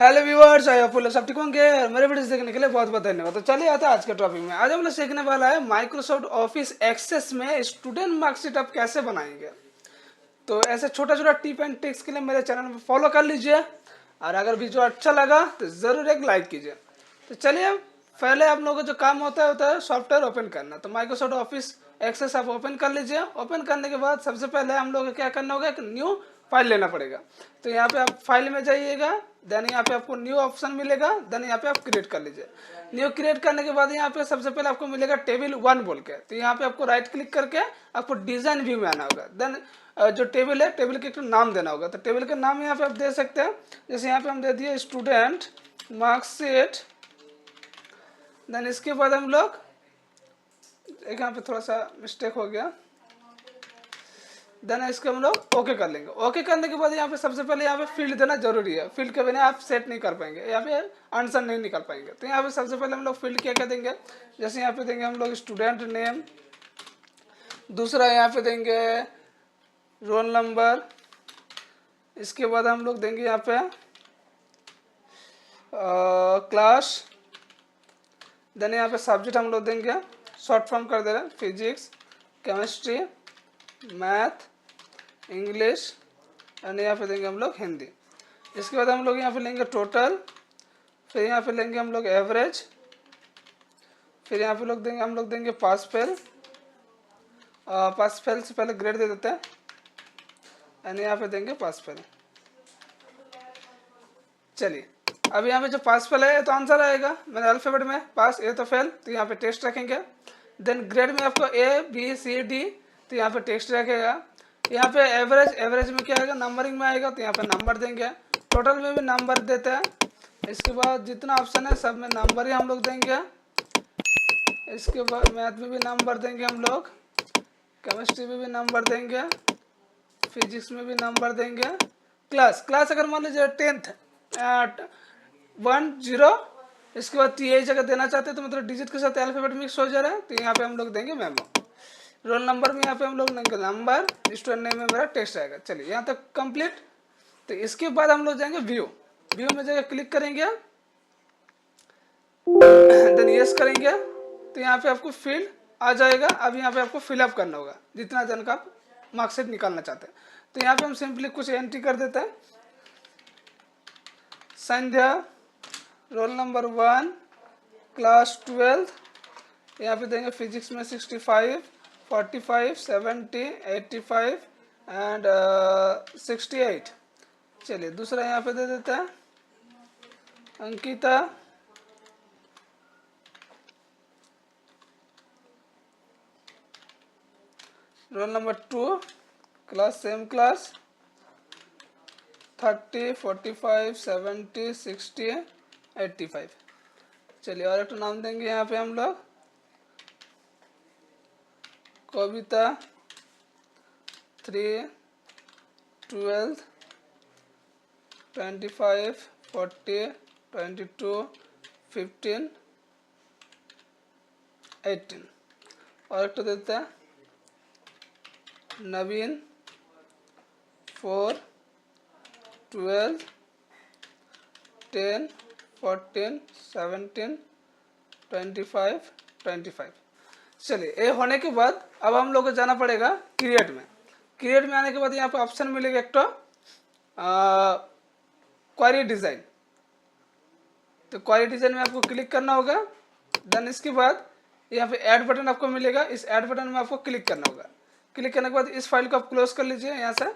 Hello viewers, I hope सब ठीक होंगे और मेरे वीडियोस देखने के लिए बहुत बहुत धन्यवाद। तो चलिए आते हैं आज के टॉपिक में। आज हम लोग सीखने वाला है माइक्रोसॉफ्ट ऑफिस एक्सेस में स्टूडेंट मार्कशीट आप कैसे बनाएंगे। तो ऐसे छोटा छोटा टिप एंड ट्रिक्स के लिए मेरे चैनल में फॉलो कर लीजिए और अगर वीडियो अच्छा लगा तो ज़रूर एक लाइक कीजिए। तो चलिए, पहले आप लोगों का जो काम होता है सॉफ्टवेयर ओपन करना। तो माइक्रोसॉफ्ट ऑफिस एक्सेस आप ओपन कर लीजिए। ओपन करने के बाद सबसे पहले हम लोग को क्या करना होगा, एक न्यू फाइल लेना पड़ेगा। तो यहाँ पे आप फाइल में जाइएगा, देन यहाँ पे आपको न्यू ऑप्शन मिलेगा, देन यहाँ पे आप क्रिएट कर लीजिए। न्यू क्रिएट करने के बाद यहाँ पे सबसे पहले आपको मिलेगा टेबल 1 बोल के। तो यहाँ पे आपको राइट क्लिक करके आपको डिजाइन व्यू में आना होगा। देन जो टेबल है, टेबल के एक नाम देना होगा। तो टेबल का नाम यहाँ पे आप दे सकते हैं, जैसे यहाँ पे हम दे दिए स्टूडेंट मार्कशीट। देन इसके बाद हम लोग एक यहाँ पे थोड़ा सा मिस्टेक हो गया, देन इसको हम लोग ओके कर लेंगे। ओके करने के बाद यहाँ पे सबसे पहले यहाँ पे फील्ड देना जरूरी है। फील्ड के बिना आप सेट नहीं कर पाएंगे, यहाँ पे आंसर नहीं निकाल पाएंगे। तो यहाँ पे सबसे पहले हम लोग फील्ड क्या क्या देंगे, जैसे यहाँ पे देंगे हम लोग स्टूडेंट नेम, दूसरा यहाँ पे देंगे रोल नंबर, इसके बाद हम लोग देंगे यहाँ पे क्लास, देन यहाँ पे सब्जेक्ट हम लोग देंगे, शॉर्ट फॉर्म कर दे रहे हैं, physics, chemistry, math, English, and यहाँ पे देंगे हम लोग हिंदी। इसके बाद हम लोग यहाँ पे लेंगे टोटल, फिर यहाँ पे लेंगे हम लोग एवरेज, फिर यहाँ पे हम लोग देंगे पास फेल। पास फेल से पहले ग्रेड दे देते हैं, एंड यहाँ पे देंगे पास फेल। चलिए, अब यहाँ पे जो पास फेल है तो आंसर आएगा मैंने अल्फाबेट में, पास ए तो फेल, तो यहाँ पे टेस्ट रखेंगे। देन ग्रेड में आपको ए बी सी डी, तो यहाँ पे टेस्ट रखेगा। यहाँ पे एवरेज, एवरेज में क्या आएगा, नंबरिंग में आएगा, तो यहाँ पे नंबर देंगे। टोटल में भी नंबर देते हैं। इसके बाद जितना ऑप्शन है सब में नंबर ही हम लोग देंगे। इसके बाद मैथ में भी नंबर देंगे हम लोग, केमिस्ट्री में भी नंबर देंगे, फिजिक्स में भी नंबर देंगे। क्लास, क्लास अगर मान लीजिए 10th 1 0, इसके बाद टी जगह देना चाहते हैं तो मतलब डिजिट के साथ अल्फाबेट मिक्स हो जा रहा है, तो यहाँ पे हम लोग देंगे मेमो। रोल नंबर में यहाँ पे हम लोग नंबर, स्टूडेंट नेम में मेरा टेस्ट आएगा। चलिए यहाँ तक कंप्लीट। तो इसके बाद हम लोग जाएंगे व्यू, व्यू में जगह क्लिक करेंगे, देन यस करेंगे, तो यहाँ पे आपको फील्ड आ जाएगा। अब यहाँ पे आपको फिलअप करना होगा जितना जन का आप मार्कशीट निकालना चाहते हैं। तो यहाँ पे हम सिंपली कुछ एंट्री कर देते हैं, संध्या, रोल नंबर 1, क्लास 12, यहाँ पे देंगे फिजिक्स में 65, 45, 70, 85 एंड 68। चलिए दूसरा यहाँ पे दे देते हैं Ankita, roll number 2, class same class, 30, 45, 70, 60, 85। चलिए और एक नाम देंगे यहाँ पे हम लोग कविता, 3, 12, 25, 40, 22, 15, 18। और एक तो देते हैं नवीन, 4, 12, 10, 14, 17, 25, 25। चलिए ये होने के बाद अब हम लोग को जाना पड़ेगा क्रिएट में। क्रिएट में आने के बाद यहाँ पे ऑप्शन मिलेगा एक तो क्वेरी डिज़ाइन। तो क्वेरी डिज़ाइन में आपको क्लिक करना होगा। देन इसके बाद यहाँ पे ऐड बटन आपको मिलेगा, इस ऐड बटन में आपको क्लिक करना होगा। क्लिक करने के बाद इस फाइल को आप क्लोज कर लीजिए यहाँ से।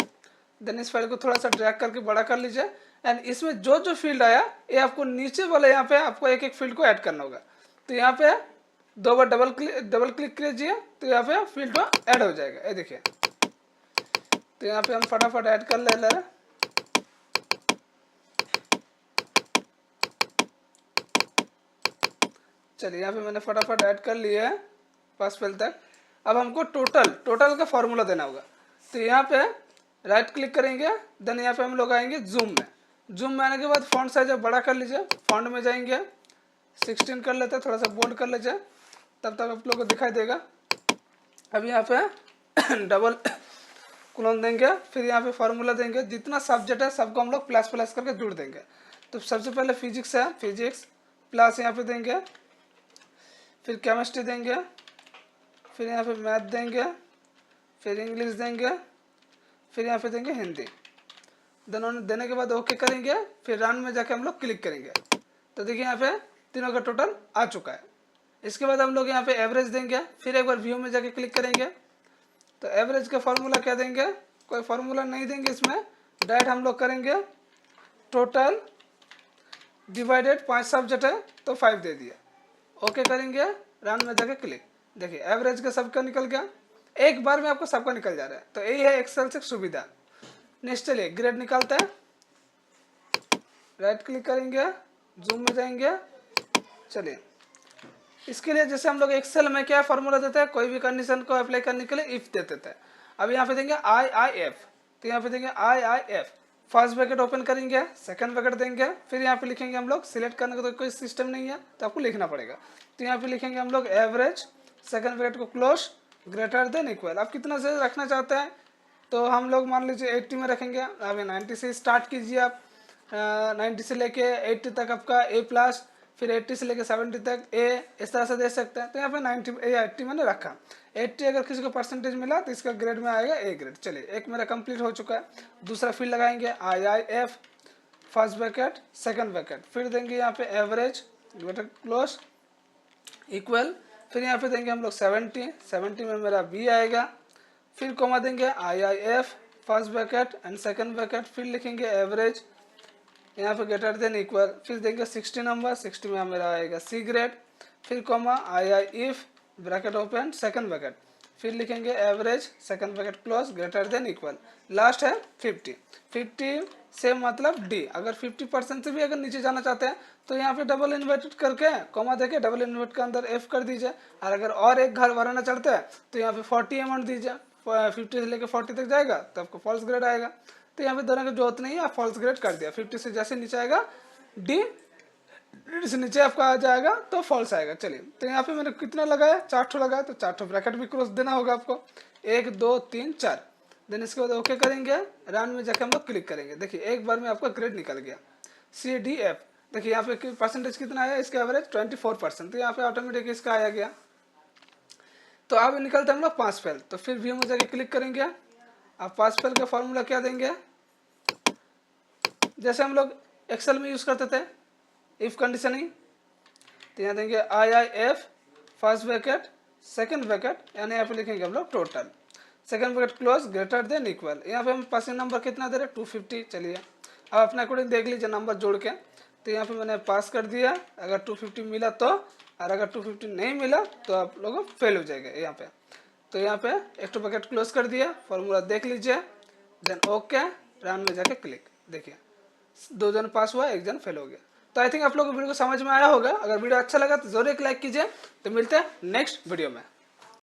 देन इस फाइल को थोड़ा सा ड्रैग करके बड़ा कर लीजिए, एंड इसमें जो जो फील्ड आया ये आपको नीचे वाले यहाँ पे आपको एक एक फील्ड को ऐड करना होगा। तो यहाँ पे 2 बार डबल क्लिक कीजिए, तो यहाँ पे फील्ड ऐड हो जाएगा, ये देखिए। तो यहाँ पे हम फटाफट ऐड कर ले रहे हैं। चलिए यहाँ पे मैंने फटाफट ऐड कर लिया है पास फेल तक। अब हमको टोटल का फॉर्मूला देना होगा। तो यहाँ पे राइट क्लिक करेंगे, देन यहाँ पे हम लोग आएंगे जूम में। जूम में आने के बाद फॉन्ट साइज बड़ा कर लीजिए, फॉन्ट में जाएंगे 16 कर लेते हैं, थोड़ा सा बोल्ड कर लीजिए, तब तक आप लोग को दिखाई देगा। अब यहाँ पे डबल क्लोन देंगे, फिर यहाँ पे फार्मूला देंगे, जितना सब्जेक्ट है सबको हम लोग प्लस प्लस करके जोड़ देंगे। तो सबसे पहले फिजिक्स है, फिजिक्स प्लस यहाँ पे देंगे, फिर केमिस्ट्री देंगे, फिर यहाँ पे मैथ देंगे, फिर इंग्लिश देंगे, फिर यहाँ पे देंगे हिंदी। दोनों देने के बाद ओके करेंगे, फिर रन में जाके हम लोग क्लिक करेंगे। तो देखिए यहाँ पे तीनों का टोटल आ चुका है। इसके बाद हम लोग यहाँ पे एवरेज देंगे, फिर एक बार व्यू में जाके क्लिक करेंगे। तो एवरेज का फॉर्मूला क्या देंगे, कोई फार्मूला नहीं देंगे इसमें, डायरेक्ट हम लोग करेंगे टोटल डिवाइडेड 5 सब्जेक्ट है तो 5 दे दिया, ओके करेंगे, रन में जाके क्लिक। देखिए एवरेज का सबका निकल गया, एक बार में आपको सबका निकल जा रहा है। तो यही है एक्सेल से सुविधा। नेक्स्ट चलिए ग्रेड निकालते हैं। राइट क्लिक करेंगे, जूम में जाएंगे। चलिए इसके लिए जैसे हम लोग एक्सेल में क्या फॉर्मूला देते हैं, कोई भी कंडीशन को अप्लाई करने के लिए इफ देते थे। अब यहाँ पे देंगे IIF, तो यहाँ पे देंगे IIF, फर्स्ट ब्रैकेट ओपन करेंगे, सेकंड ब्रैकेट देंगे, फिर यहाँ पे लिखेंगे हम लोग, सिलेक्ट करने का तो कोई सिस्टम नहीं है तो आपको लिखना पड़ेगा। तो यहाँ पे लिखेंगे हम लोग एवरेज, सेकंड ब्रैकेट को क्लोज, ग्रेटर देन इक्वल। आप कितना से रखना चाहते हैं, तो हम लोग मान लीजिए 80 में रखेंगे। अभी 90 से स्टार्ट कीजिए आप, 90 से लेके 80 तक आपका A+, फिर 80 से लेके 70 तक A, इस तरह से दे सकते हैं। तो यहाँ पे 80 मैंने रखा। 80 अगर किसी को परसेंटेज मिला तो इसका ग्रेड में आएगा A ग्रेड। चलिए एक मेरा कंप्लीट हो चुका है। दूसरा फिर लगाएंगे IIF, first bracket, second bracket, फिर देंगे यहाँ पे एवरेज, ब्रैकेट क्लोज, इक्वल, फिर यहाँ पे देंगे हम लोग 70 में मेरा B आएगा, फिर कोमा देंगे IIF, first bracket and second bracket, फिर लिखेंगे एवरेज, यहाँ पे ग्रेटर देन इक्वल, फिर देंगे 60 नंबर, 60 में मेरा आएगा C ग्रेड, फिर comma IIF, bracket open, second bracket, फिर लिखेंगे average, second bracket close, greater than equal, last है 50 से मतलब D। अगर 50% से भी अगर नीचे जाना चाहते हैं तो यहाँ पे डबल इन्वर्टेड करके कोमा देके डबल इन्वर्ट के अंदर F कर दीजिए। और एक घर बढ़ाना चाहते हैं तो यहाँ पे 40 अमाउंट दीजिए, 50 से लेकर 40 तक जाएगा तो आपको फॉल्स ग्रेड आएगा। तो यहाँ पे दोनों की जरूरत नहीं है, आप फॉल्स ग्रेड कर दिया। 50 से जैसे नीचे आएगा D, से नीचे आपका आ जाएगा तो फॉल्स आएगा। चलिए तो यहाँ पे मैंने कितना लगाया, 4 ठो लगाया, तो 4 ठो ब्रैकेट भी क्रॉस देना होगा आपको, 1 2 3 4। देन इसके बाद ओके करेंगे, रन में जाकर हम लोग क्लिक करेंगे। देखिए एक बार में आपका ग्रेड निकल गया CDF। देखिए यहाँ पे परसेंटेज कितना आया, इसका एवरेज 24%, तो यहाँ पे ऑटोमेटिक इसका आया गया। तो अब निकलते हम लोग पास फेल। तो फिर व्यू में जाके क्लिक करेंगे। अब पास फेल का फॉर्मूला क्या देंगे, जैसे हम लोग एक्सेल में यूज करते थे इफ कंडीशनिंग, तो यहाँ देंगे IIF, first bracket, second bracket, यानी यहाँ पे लिखेंगे हम लोग total, second bracket close, greater than equal. यहाँ पे हम पासिंग नंबर कितना दे रहे, 250। चलिए अब अपने अकॉर्डिंग देख लीजिए नंबर जोड़ के। तो यहाँ पे मैंने पास कर दिया, अगर 250 मिला तो, और अगर 250 नहीं मिला तो आप लोग फेल हो जाएगा यहाँ पे। तो यहाँ पे एक तो ब्रैकेट क्लोज कर दिया, फॉर्मूला देख लीजिए, देन ओके, रन में जाके क्लिक। देखिए 2 जन पास हुआ, 1 जन फेल हो गया। तो आई थिंक आप लोगों को वीडियो को समझ में आया होगा। अगर वीडियो अच्छा लगा तो जरूर एक लाइक कीजिए। तो मिलते हैं नेक्स्ट वीडियो में।